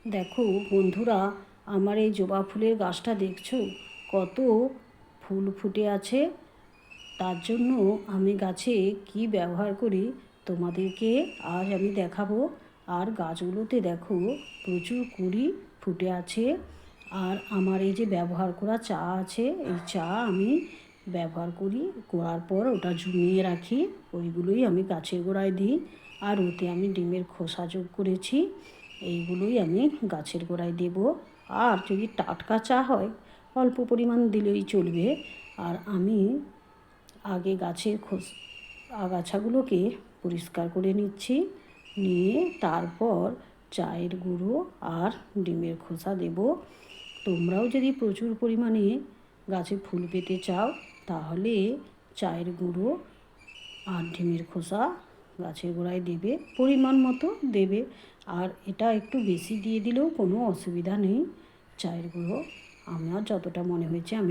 দেখো বন্ধুরা, আমার এই জবা ফুলের গাছটা দেখছো কত ফুল ফুটে আছে। তার জন্য আমি গাছে কি ব্যবহার করি তোমাদেরকে আজ আমি দেখাবো। আর গাছগুলোতে দেখো প্রচুর কুঁড়ি ফুটে আছে। আর আমার এই যে ব্যবহার করা চা আছে, এই চা আমি ব্যবহার করার পর ওটা জমিয়ে রাখি, ওইগুলোই আমি গাছের গোড়ায় দিই। আর ওতে আমি ডিমের খোসা যোগ করেছি, এইগুলোই আমি গাছের গোড়ায় দেব। আর যদি টাটকা চা হয় অল্প পরিমাণ দিলেই চলবে। আর আমি আগে গাছের আগাছাগুলোকে পরিষ্কার করে নিচ্ছি, নিয়ে তারপর চায়ের গুঁড়ো আর ডিমের খোসা দেব। তোমরাও যদি প্রচুর পরিমাণে গাছে ফুল পেতে চাও তাহলে চায়ের গুঁড়ো আর ডিমের খোসা গাছের গোড়ায় দেবে, পরিমাণ মতো দেবে। আর এটা একটু বেশি দিয়ে দিলেও কোনো অসুবিধা নেই। চায়ের গুঁড়ো আমার যতটা মনে হয়েছে আমি